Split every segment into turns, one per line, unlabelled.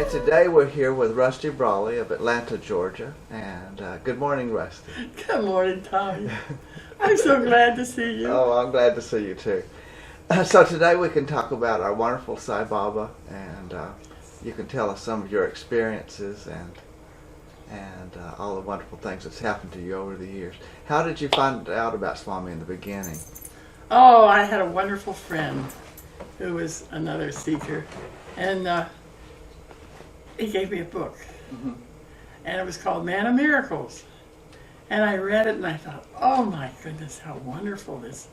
And today we're here with Rusty Bralley of Atlanta, Georgia. And good morning, Rusty.
Good morning, Tommy. I'm so glad to see you.
Oh, I'm glad to see you too. So today we can talk about our wonderful Sai Baba, and you can tell us some of your experiences and all the wonderful things that's happened to you over the years. How did you find out about Swami in the beginning?
Oh, I had a wonderful friend who was another seeker, and he gave me a book, and it was called Man of Miracles. And I read it and I thought, oh my goodness, how wonderful this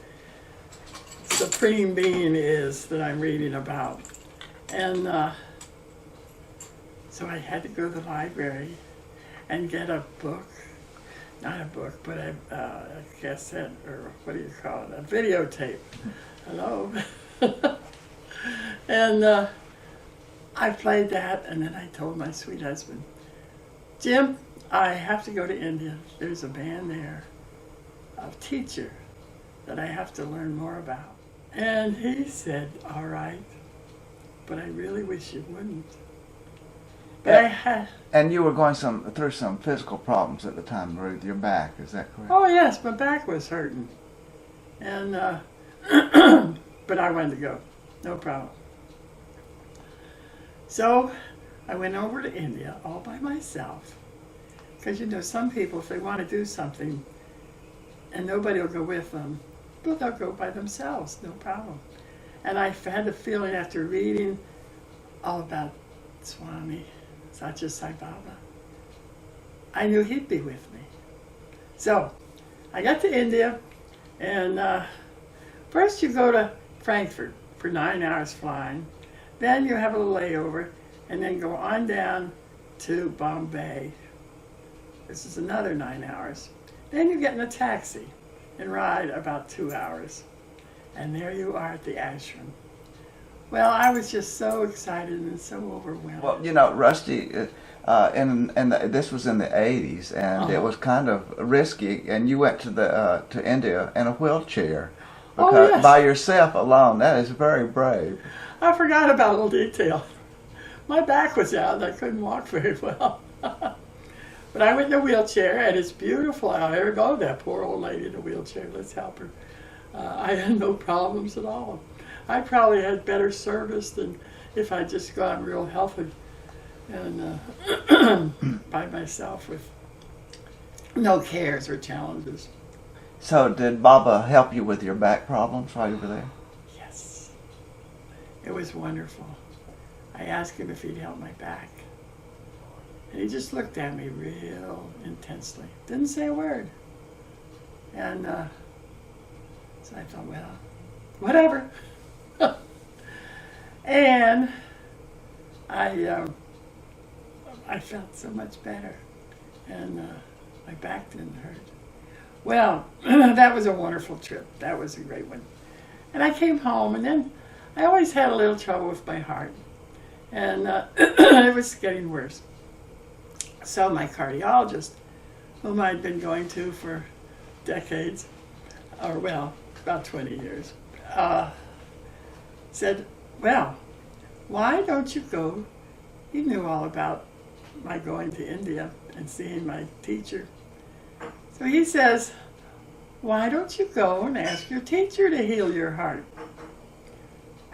Supreme Being is that I'm reading about. And so I had to go to the library and get a book, not a book, but a cassette, or what do you call it, a videotape. Hello? And I played that, and then I told my sweet husband, Jim, I have to go to India. There's a band there, a teacher that I have to learn more about. And he said, all right, but I really wish you wouldn't. But I had...
And you were going through some physical problems at the time with your back, is that correct?
Oh yes, my back was hurting. And, but I wanted to go, no problem. So I went over to India all by myself. Because you know, some people, if they want to do something and nobody will go with them, well, they'll go by themselves, no problem. And I had the feeling after reading all about Swami, Sathya Sai Baba, I knew he'd be with me. So I got to India, and first you go to Frankfurt for 9 hours flying. Then you have a little layover, and then go on down to Bombay. This is another 9 hours. Then you get in a taxi and ride about 2 hours. And there you are at the ashram. Well, I was just so excited and so overwhelmed.
Well, you know, Rusty, this was in the 80s, and it was kind of risky, and you went to India in a wheelchair. Because
yes.
By yourself alone, that is very brave.
I forgot about a little detail. My back was out and I couldn't walk very well. But I went in a wheelchair, and it's beautiful out there. Oh, that poor old lady in a wheelchair, let's help her. I had no problems at all. I probably had better service than if I'd just gone real healthy and by myself with no cares or challenges.
So did Baba help you with your back problems while you were there?
Yes. It was wonderful. I asked him if he'd help my back. And he just looked at me real intensely. Didn't say a word. And so I thought, well, whatever. And I felt so much better. And my back didn't hurt. Well, that was a wonderful trip. That was a great one. And I came home, and then I always had a little trouble with my heart. And it was getting worse. So my cardiologist, whom I'd been going to for decades, or well, about 20 years, said, well, why don't you go? He knew all about my going to India and seeing my teacher. So he says, why don't you go and ask your teacher to heal your heart?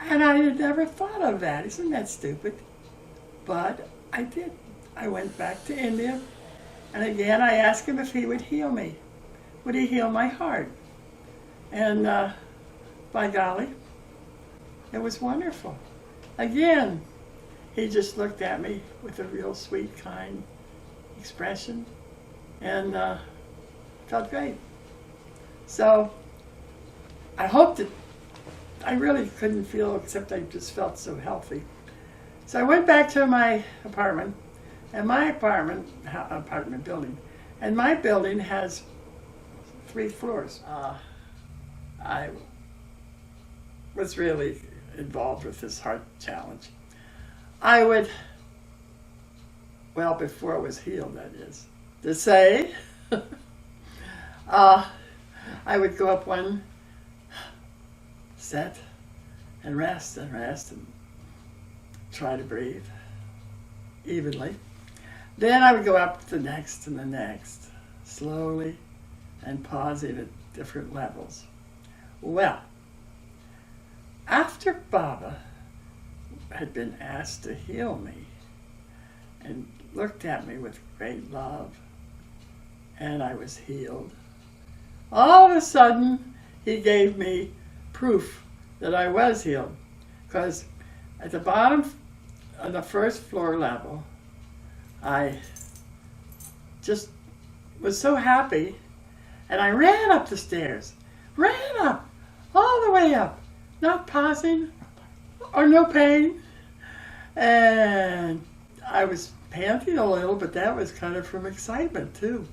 And I had never thought of that. Isn't that stupid? But I did. I went back to India, and again I asked him if he would heal me. Would he heal my heart? And by golly, it was wonderful. Again, he just looked at me with a real sweet, kind expression, and felt great. So I hoped that I really couldn't feel, except I just felt so healthy. So I went back to my apartment, and my apartment building, and my building has 3 floors. I was really involved with this heart challenge. I would, well, before it was healed, that is, to say, I would go up one set and rest and try to breathe. evenly. Then I would go up to the next and the next, slowly and pausing at different levels. Well, after Baba had been asked to heal me and looked at me with great love, and I was healed, all of a sudden he gave me proof that I was healed. Because at the bottom, on the first floor level, I just was so happy, and I ran up the stairs, ran up, all the way up, not pausing or no pain. And I was panting a little, but that was kind of from excitement too.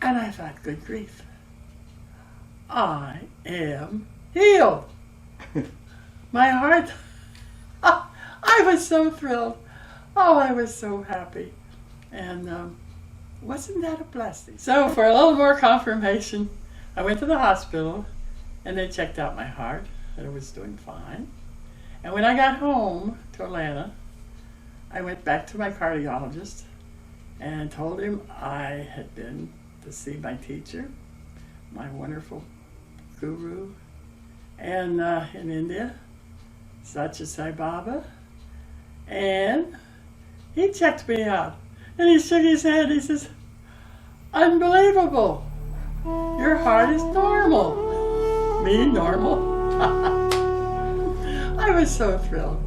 And I thought, good grief, I am healed. My heart, I was so thrilled. Oh, I was so happy. And wasn't that a blessing? So for a little more confirmation, I went to the hospital and they checked out my heart, and it was doing fine. And when I got home to Atlanta, I went back to my cardiologist and told him I had been to see my teacher, my wonderful guru, and in India, Sathya Sai Baba, and he checked me out, and he shook his head. He says, "Unbelievable! Your heart is normal." Me, normal? I was so thrilled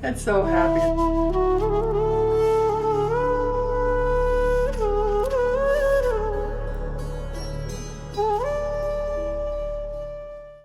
and so happy.